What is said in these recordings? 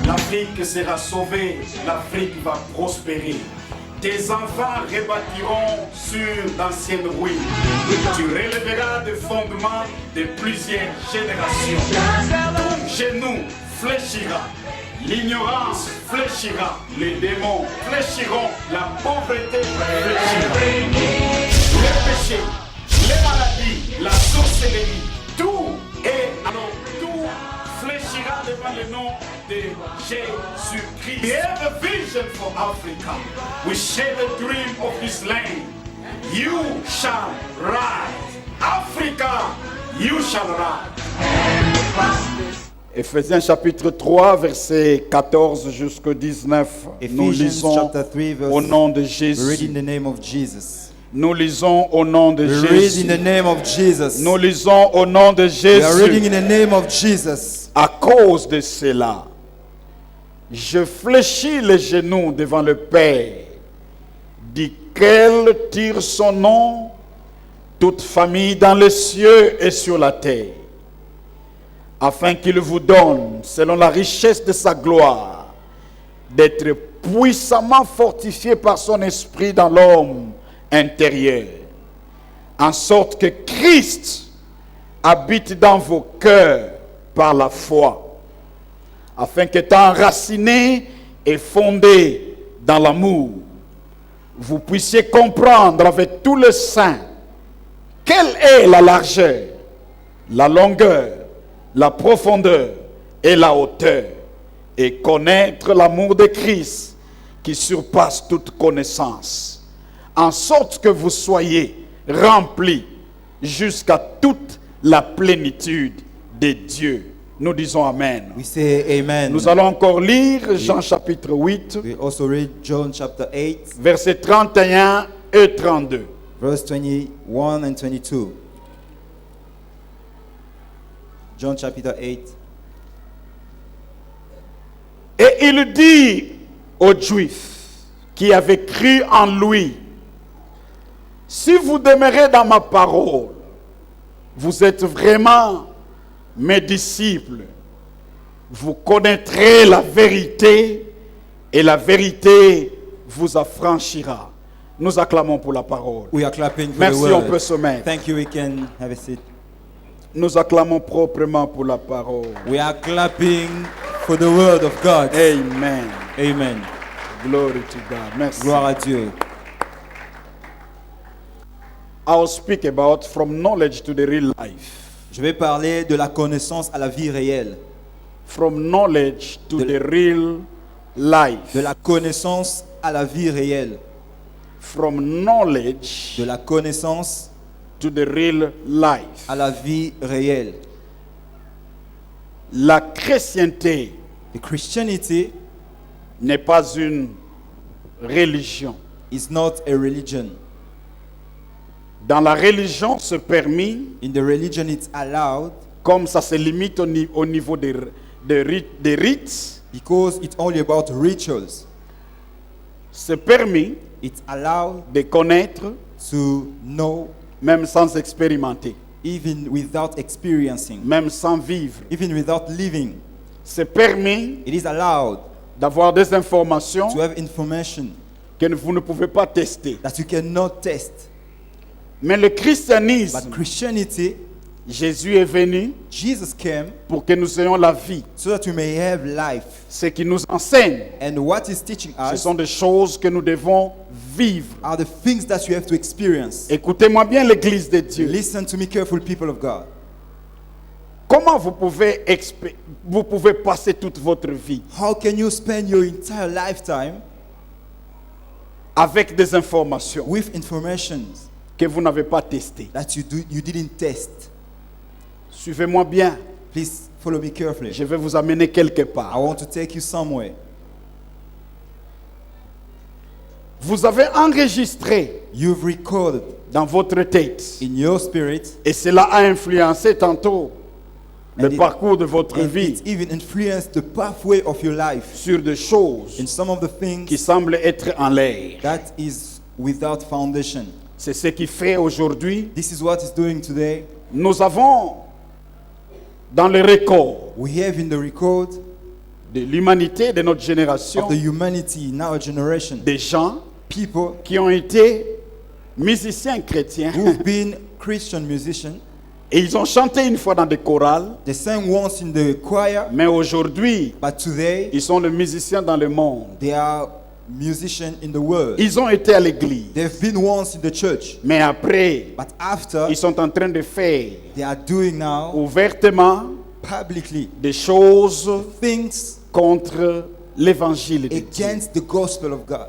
L'Afrique sera sauvée, l'Afrique va prospérer. Tes enfants rebâtiront sur d'anciennes ruines. Tu relèveras des fondements de plusieurs générations. Ton genou fléchira, l'ignorance fléchira, les démons fléchiront, la pauvreté fléchira. Les péchés, les maladies, la sorcellerie, tout fléchira devant le nom de Jésus-Christ. We have a vision for Africa. We share the dream of this land. You shall rise. Africa, you shall rise. Éphésiens chapitre 3, verset 14 jusqu'au 19. Nous lisons au nom de Jésus. Read in the name of Jesus. Nous lisons au nom de We read Jésus. in the name of Jesus. Nous lisons au nom de We are reading Jésus. in the name of Jesus. À cause de cela, je fléchis les genoux devant le Père, duquel tire son nom toute famille dans les cieux et sur la terre, afin qu'il vous donne, selon la richesse de sa gloire, d'être puissamment fortifié par son esprit dans l'homme intérieur, en sorte que Christ habite dans vos cœurs par la foi, afin qu'étant enraciné et fondé dans l'amour, vous puissiez comprendre avec tout le saint quelle est la largeur, la longueur, la profondeur et la hauteur, et connaître l'amour de Christ qui surpasse toute connaissance, en sorte que vous soyez remplis jusqu'à toute la plénitude de Dieu. Nous disons Amen. We say amen. Nous allons encore lire Jean chapitre 8, We also read John chapter 8, versets 31 et 32. verse 21 and 22. John chapter 8. Et il dit aux Juifs qui avaient cru en lui, si vous demeurez dans ma parole, vous êtes vraiment mes disciples. Vous connaîtrez la vérité et la vérité vous affranchira. Nous acclamons pour la parole. We are clapping for Merci, the on word. peut se mettre. Thank you, we can have a seat. Nous acclamons proprement pour la parole. We are clapping for the word of God. Amen. Amen. Glory to God. Merci. Gloire à Dieu. I'll speak about from knowledge to the real life. Je vais parler de la connaissance à la vie réelle. From knowledge to the real life. De la connaissance à la vie réelle. From knowledge De la connaissance to the real life. à la vie réelle. La chrétienté The Christianity n'est pas une religion. is not a religion. Dans la religion, c'est permis, In the religion, it's allowed comme ça se limite au niveau des rites, because it's only about rituals. c'est permis It's allowed de connaître, to know même sans expérimenter, even without experiencing, même sans vivre. even without living. C'est permis It is allowed d'avoir des informations to have information que vous ne pouvez pas tester. that you cannot test. Mais le christianisme, But Christianity, Jésus est venu Jesus came pour que nous ayons la vie. so that we may have life. Ce qui nous enseigne, And what is teaching ce us sont des choses que nous devons vivre. are the things that you have to experience. Écoutez-moi bien, l'Église de Dieu. Listen to me careful, people of God. Comment vous pouvez passer toute votre vie How can you spend your entire lifetime avec des informations with information que vous n'avez pas testées? that you didn't test? Suivez-moi bien. Please follow me carefully. Je vais vous amener quelque I part. want to take you somewhere. Vous avez enregistré You've recorded dans votre tête, in your spirit, et cela a influencé tantôt le And it- parcours de votre and vie it even influenced the pathway of your life sur des choses in some of the things qui semblent être en l'air. that is without foundation. C'est ce qui fait aujourd'hui, This is what is doing today. nous avons dans le record We have in the record de l'humanité, de notre génération, of the humanity in our generation, des gens people qui ont été musiciens chrétiens who've been Christian musicians. et ils ont chanté une fois dans des chorales, They sang once in the choir, mais aujourd'hui, but today ils sont les musiciens dans le monde. they are musicians in the world. Ils ont été à l'église, They've been once in the church, mais après, but after ils sont en train de faire they are doing now ouvertement publicly des choses things contre l'évangile de Dieu. against the gospel of God.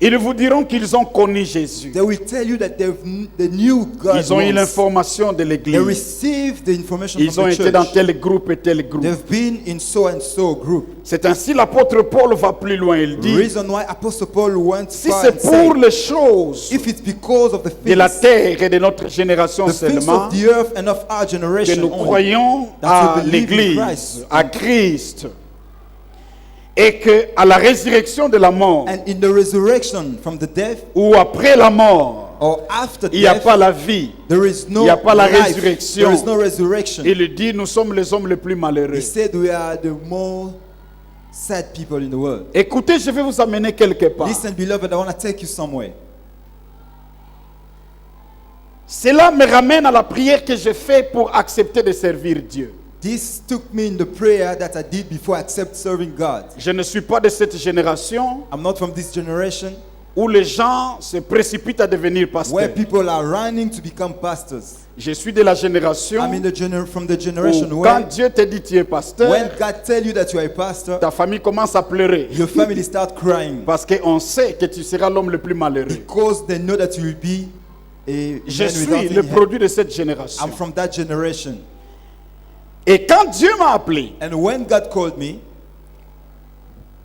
Ils vous diront qu'ils ont connu Jésus. They will tell you that they knew God. Ils ont eu once. l'information de They l'église. received the information Ils from ont the été dans church. tel groupe et tel groupe. They've been in so and so group. C'est ainsi l'apôtre Paul va plus loin. Il The dit, reason why Apostle Paul went si far c'est and said, pour les choses if it's because of the de la things, terre et de notre génération the things seulement, of the earth and of our que generation nous only, croyons that à we believe in l'église, Christ, à Christ, et que à la résurrection de la mort, and in the resurrection from the death ou après la mort, or after il n'y a death, pas la vie. there is no il n'y a pas la life, résurrection. there is no resurrection. Il dit, nous sommes les hommes les plus malheureux. He said we are the more sad people in the world. Écoutez, je vais vous amener quelque part. Listen, beloved, I want to take you somewhere. Cela me ramène à la prière que j'ai faite pour accepter de servir Dieu. This took me in the prayer that I did before I accept serving God. Je ne suis pas de cette génération I'm not from this generation où les gens se précipitent à devenir where pasteurs. people are running to become pastors. Je suis de la génération I'm in from the generation où quand where Dieu te dit tu es pasteur, when God tell you that you are a pastor, ta famille commence à pleurer your family start crying parce qu'on sait que tu seras l'homme le plus malheureux. because they know that you will be a Je man suis without le any help. produit de cette génération. I'm from that generation. Et quand Dieu m'a appelé, And when God called me,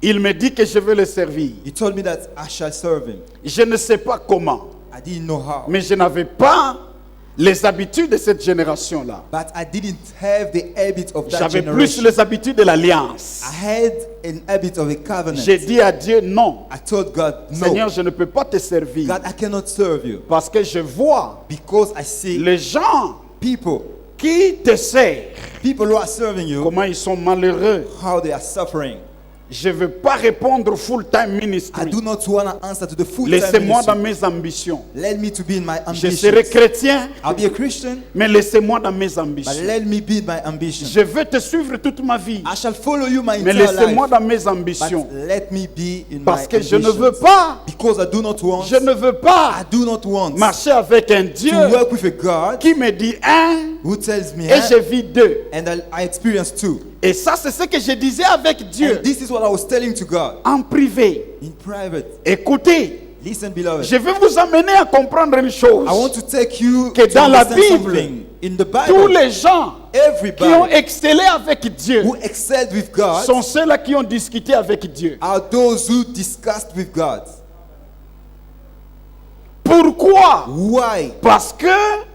il me dit que je veux le servir. He told me that I shall serve Him. Je ne sais pas comment, I didn't know how. mais je n'avais pas les habitudes de cette génération-là. But I didn't have the habit of that J'avais plus generation. les habitudes de l'alliance. I had an habit of a covenant. J'ai dit à Dieu non. I told God, no, Seigneur, je ne peux pas te servir God, I cannot serve you parce que je vois because I see les gens people qui te servent, who are serving you, comment ils sont malheureux. how they are suffering. Je ne veux pas répondre full-time I ministry. do not want to answer to the full-time Laissez-moi dans ministry. mes ambitions. Let me to be in my Je serai ambitions. chrétien, I'll be a Christian, mais laissez-moi dans mes but ambitions. let me be in my ambition. Je veux te suivre toute ma vie, I shall follow you my mais entire laissez-moi life, dans mes but ambitions. let me be in Parce my que je ne ambitions. veux pas, Because I do not want, je ne veux I pas do not want marcher avec un Dieu to work with a God qui me dit un who tells me, et je vis deux. and I experience two. Et ça, c'est ce que je disais avec Dieu And this is what I was telling to God en privé. in private. Écoutez, Listen, beloved. je vais vous amener à comprendre une chose. I want to take you Que to dans la understand Bible, something. In the Tous Bible, les gens qui everybody ont excellé avec Dieu who excelled with God sont ceux-là qui ont discuté avec Dieu. are those who discussed with God. Pourquoi? Why? Parce que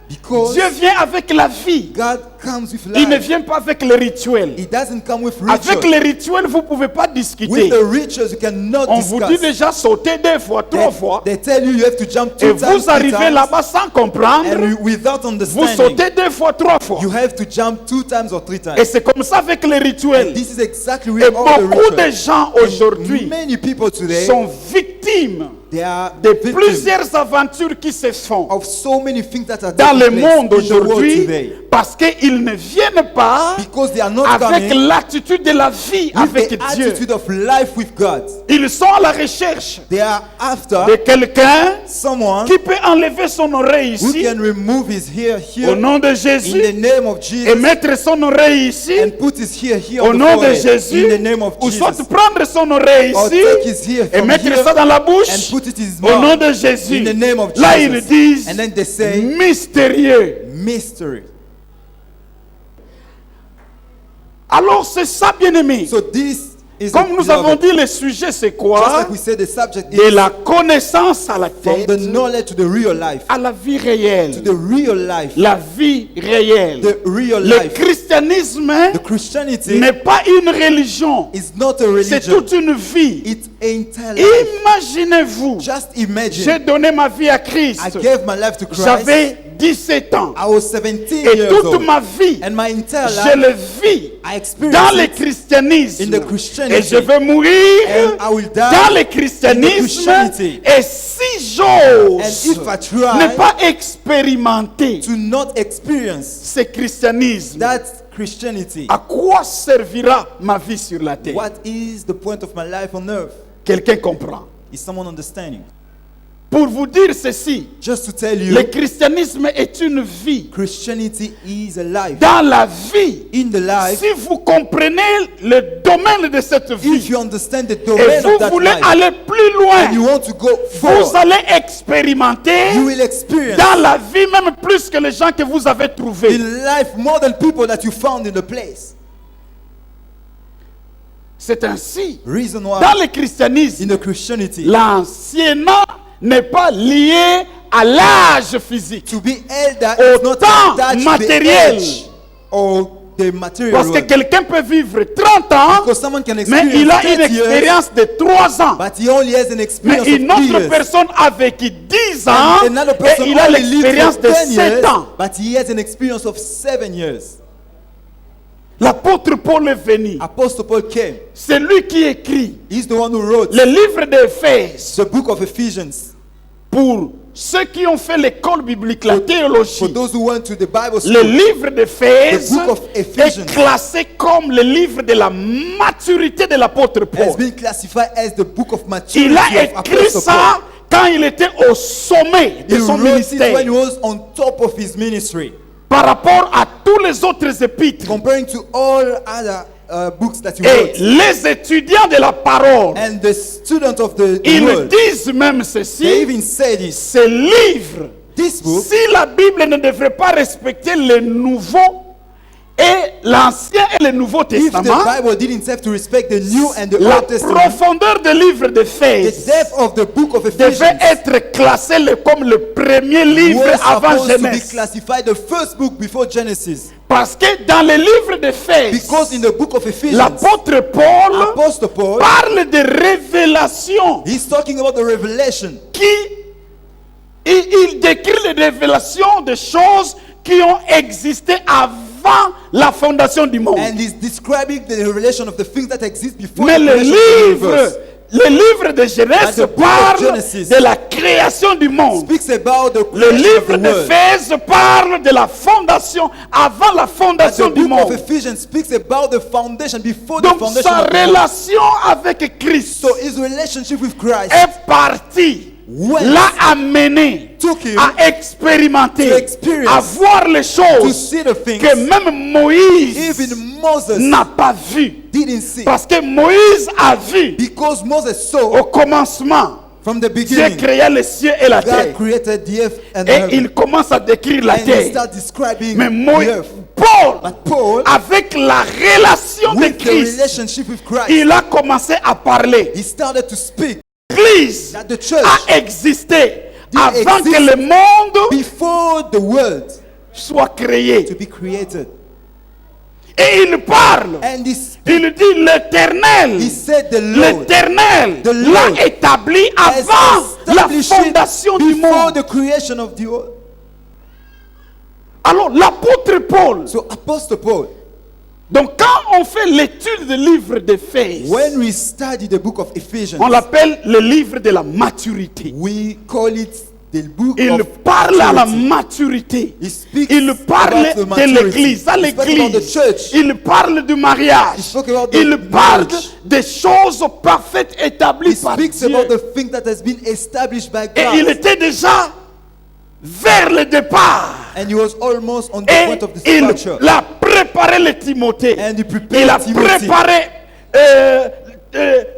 Because Dieu vient avec la vie. God comes with Il ne life. vient pas avec les rituels. He doesn't come with Avec rituals. les rituels, vous ne pouvez pas With discuter. the rituals, you cannot On vous dit discuss. déjà sauter 2 fois, 3 fois. They tell you you have to jump Et 2 times, vous 3 arrivez times, là-bas sans comprendre. and without Vous understanding, sautez 2 fois, 3 fois. you have to jump 2 times or 3 Et times. c'est comme ça avec les rituels. This is exactly Et with all the beaucoup de rituals. gens aujourd'hui Many people today, sont victimes they are de victims plusieurs aventures qui se font of so many things that are dans taking le place monde in the world aujourd'hui today. parce qu'ils ne viennent pas Because they are not avec coming l'attitude de la vie with avec the Dieu. attitude of life with God. Ils sont à la recherche They are after de quelqu'un someone qui peut enlever son oreille who ici can remove his hair au here nom de in Jésus the name of et Jesus mettre son oreille ici and put his hair here au on the nom de forehead Jésus in the name of ou soit Jesus. prendre son oreille Or ici take his hair et from mettre here ça dans la and bouche put it in his au nom mouth de Jésus. in the name of Là ils Jesus. disent And then they say mystérieux. mystery. Alors c'est ça bien aimé. So this is Comme nous avons beloved, dit, le sujet c'est just quoi? like we said, the subject De is la connaissance à la from tête the knowledge to the real life, à la vie to réelle. the real life, La vie réelle. the real Le life. christianisme The Christianity n'est pas une religion. is not a C'est religion. toute une vie. It's entire life. Imaginez-vous, Just j'ai imagine, donné ma vie à Christ. I gave my life to Christ. J'avais 17 ans. I was 17 Et years toute old. ma vie, And my entire je life, le vis I experienced dans le it christianisme. in the Christianity. Et je vais mourir And I will die dans le in the christianisme. Christianity. Et si j'ose And if I try ne pas expérimenter to not experience ce christianisme, that Christianity, à quoi servira ma vie sur la terre? what is the point of my life on earth? Quelqu'un comprend? Is someone understanding? Pour vous dire ceci, Just to tell you, le christianisme est une vie. Christianity is a life. Dans la vie, In the life, si vous comprenez le domaine de cette if vie you understand the et domain vous of that voulez life, aller plus loin, and you want to go vous forward, allez expérimenter you will experience dans la vie même plus que les gens que vous avez trouvés. in life more than people that you found in the place. C'est ainsi. Reason Dans why le christianisme, in the Christianity, l'anciennement n'est pas lié à l'âge physique. to be elder Au is not temps attached to the matériel. age or the material Parce que world. quelqu'un peut vivre 30 ans, Because someone can mais experience il a une 30 years, expérience de 3 ans. but he only has an Mais experience une of autre 3 years. personne a vécu 10 ans And another et person il a only lived l'expérience for de 10 years, 7 ans. but he has an experience of 7 years. L'apôtre Paul est venu. Apostle Paul came. C'est lui qui écrit He's the one who wrote le livre d'Éphèse the book of Ephesians. pour ceux qui ont fait l'école biblique, la For théologie. those who went to the Bible Le school, livre d'Éphèse The book of Ephesians est classé comme le livre de la maturité de l'apôtre has Paul. been classified as the book of maturity Il a of écrit Apostle ça Paul. quand il était au sommet de He son wrote it ministère when he was on top of his ministry, par rapport à tous les autres épîtres. comparing to all other books that he Et wrote. les étudiants de la parole, And the students of the ils world, disent même they ceci, even say this. ce livre, This book, si la Bible ne devrait pas respecter le Nouveau et l'Ancien et le Nouveau if the Testament, Bible didn't have to respect the New and the la Old Testament, profondeur du livre the d'Éphèse depth of the book of devait Ephesians être classé comme le premier livre was avant supposed to be Genèse. classified the first book before Genesis. Parce que dans le livre d'Éphèse, Because in the book of Ephesians, l'apôtre Paul Apostle Paul, parle de révélation he's talking about the revelation. il décrit les révélations de choses qui ont existé avant la fondation du monde. And he's describing the revelation of the things that exist before Mais the le creation of the universe. livre de Genèse And the book of parle Genesis de la création du monde. Speaks about the Le creation of livre the world. d'Éphèse parle de la fondation avant la And fondation the du book of monde. Ephesians speaks about the foundation before the Donc foundation sa of the world. relation avec Christ So his relationship with Christ est partie, went l'a amené took him à expérimenter, to experience, à voir les to choses see the things que même Moïse even Moses n'a pas vues. didn't see. Parce que Moïse a vu Because Moses saw au commencement, from the Dieu beginning, créa les cieux et la God terre. created the earth and the Et heaven. il commence à décrire la And he terre. started describing Mais the earth. Paul, But Paul, avec la relation de with the Christ, relationship with Christ, il a commencé à parler. he started to speak L'Église that the church, a existé did avant exist que le monde before the world soit créé. to be created. Et il parle. And Il dit l'Éternel. he said the Lord L'Éternel The Lord l'a établi has avant la established it fondation du before monde. the creation of the world. Alors l'apôtre Paul, So Apostle Paul, donc quand on fait l'étude du livre d'Éphèse, when we study the book of Ephesians, on l'appelle le livre de la maturité. we call it the book Il of parle à la maturity. maturité. He speaks Il parle about the de maturity. l'église, à He spoke about the l'église. church. Il parle du mariage. He spoke about the Il parle marriage. des choses parfaites établies He par speaks Dieu. about the thing that has been established by Et il God. était déjà vers le départ. And he was almost on the Et point of il departure. a préparé le Timothée. And he prepared Il a Timothy. préparé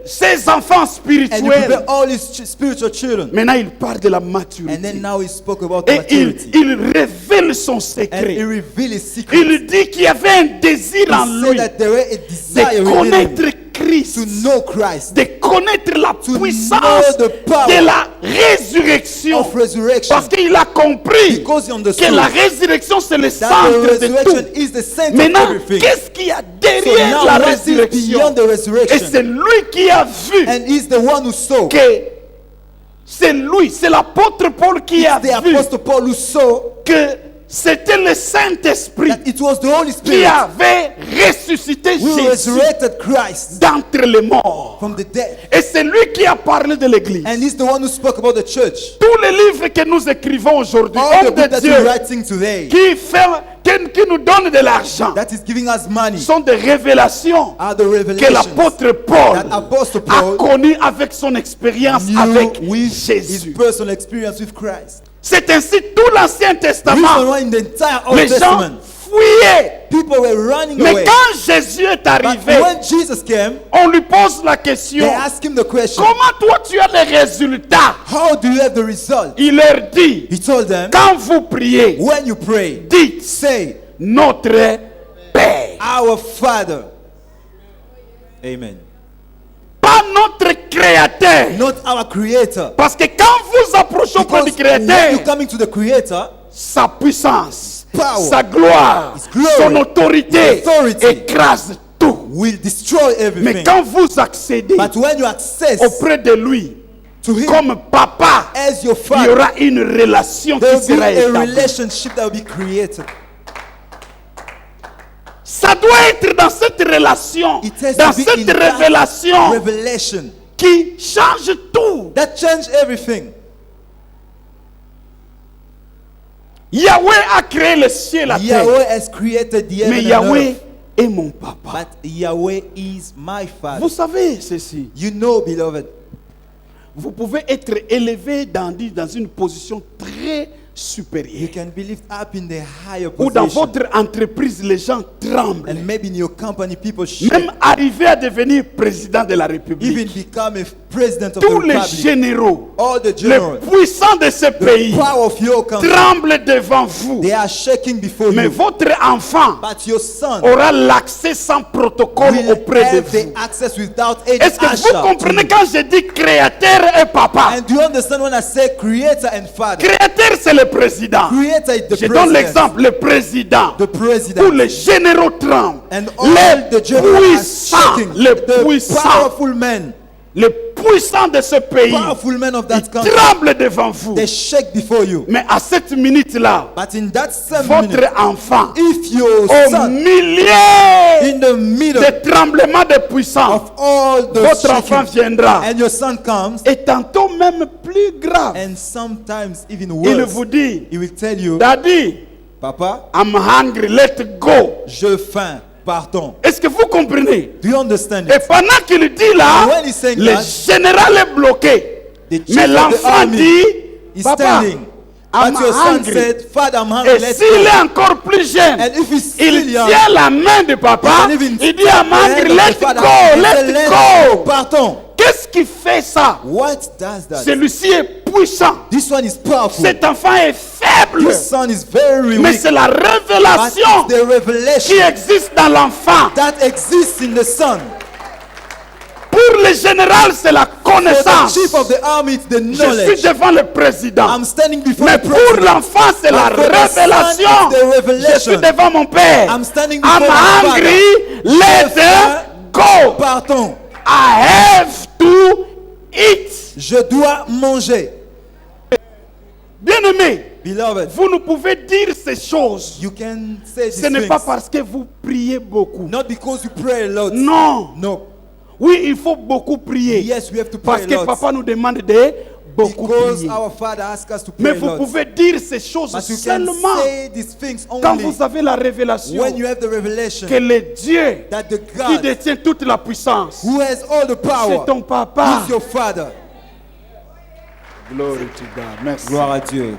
ses enfants And he spirituels. prepared all his spiritual children. Maintenant, il parle de la maturité. And then now he spoke about Et maturity. il révèle son And he secret. revealed his secret. Il dit qu'il y avait un désir en He said lui that there were a desire de within connaître him Christ, to know Christ, de connaître la know puissance the power de la résurrection. of resurrection. Parce qu'il a compris Because he que understood la résurrection c'est le that the centre de resurrection tout. is the center Maintenant, of everything. qu'est-ce qu'il y a So derrière now la what is résurrection? beyond the Et resurrection? c'est lui qui a vu And he's the one who saw que C'est lui, c'est l'apôtre Paul qui It's a the vu Apostle Paul who saw que c'était le Saint-Esprit that it was the Holy qui Spirit avait ressuscité who Jésus resurrected Christ d'entre les morts. from the dead. Et c'est lui qui a parlé de l'Église. And he's the one who spoke about the church. Tous les livres que nous écrivons aujourd'hui, All the hommes books de that Dieu, we're writing today, qui nous donnent de l'argent, that is giving us money, sont des révélations are the que revelations l'apôtre Paul that Apostle a Paul connues avec son expérience knew avec with his Jésus. personal experience with Christ. C'est ainsi tout l'Ancien Reason Testament. why in the entire Old Les gens Testament, fuyaient. people were running Mais away. quand Jésus est But arrivé, when Jesus came, on lui pose la question, they asked him the question, comment toi tu as les résultats? how do you have the result? Il leur dit, He told them, quand vous priez, when you pray, dites say, notre Père. our Father. Amen. Pas notre Créateur. Not our Creator. Parce que quand vous approchez auprès Because du when you Créateur, coming to the Creator, sa puissance, Power, sa gloire, His glory, son autorité His authority écrase tout. will destroy Mais everything. quand vous accédez But when you access auprès de lui to Him comme papa, as your il y Father, aura une relation there qui will be sera a établie. relationship that will be created. Ça doit être dans cette relation, It has dans to be in cette that révélation revelation qui change tout. that changed everything. Yahweh a créé le ciel et la terre. Yahweh has created the Mais heaven and Yahweh earth. est mon papa. But Yahweh is my Father. Vous savez ceci. You know, beloved, Vous pouvez être élevé dans une position très you supérieure. can be lifted up in the higher Ou dans position. votre entreprise, les gens tremblent. And maybe in your company, people shake. Même arriver à devenir président de la Even République. become a president of Tous the les republic. généraux, All the les generals, puissants de ce pays the power of your country, tremblent devant vous. they are shaking before Mais you. votre enfant But your son aura l'accès sans protocole will auprès de have the vous. access without any Est-ce que usher vous comprenez to you. quand je dis créateur et papa? And do you understand when I say creator and father? Créateur, c'est le président. Creator is the Je donne president. l'exemple, le président. The president. Tous les généraux tremblent. And all Les the generals are puissants, shaking. les The puissants, powerful men, les puissants de ce pays, powerful men of ils that country, tremblent devant vous. they shake before you. Mais à cette minute-là, But in that same votre minute, enfant, if your au son, milieu in the middle des tremblements de puissance, of all the votre enfant shaking, viendra. and your son comes, Et tantôt même plus grave, and sometimes even il worse, vous dit, he will tell you, Daddy, Papa, I'm hungry, let go. j'ai faim, partons. Est-ce que vous comprenez? Do you understand Et it? pendant qu'il dit là, And when he's saying le that, général est bloqué. The chief Mais of the l'enfant army dit, is Papa, standing. I'm But your son hungry. said, Father, I'm hungry, Et let's s'il go. est encore plus jeune, And if he's still il young, tient la main de papa, he can even il dit, take I'm the hand hungry, of the let father go, and say, let let's go. Partons. Qu'est-ce qui fait ça? What does that? Celui-ci est puissant. This one is powerful. Cet enfant est faible. This son is very Mais weak. c'est la But révélation it's the revelation qui existe dans l'enfant. that exists in the son. Pour le général, c'est la For the connaissance. chief of the army, it's the Je suis knowledge. devant le président. I'm standing before Mais the pour president. l'enfant, c'est la But for the son, révélation. it's the revelation. Je suis devant mon père. I'm standing I'm before my hungry, father. let faim, go. Partons. I have to eat. Je dois manger. Bien-aimé, Beloved, vous ne pouvez dire ces choses. you can say these Ce n'est pas things. parce que vous priez beaucoup. Not because you pray a lot. Non. No. Oui, il faut beaucoup prier. Yes, we have to Parce pray que a lot. papa nous demande de beaucoup Because prier. our Father asks us to Mais pray a vous lot. pouvez dire ces choses But you can seulement say these things quand only vous avez la révélation when you have the revelation que le Dieu that the qui God détient toute la puissance, who has all the c'est power ton papa. is your Father. Glory to God. Merci. Gloire à Dieu.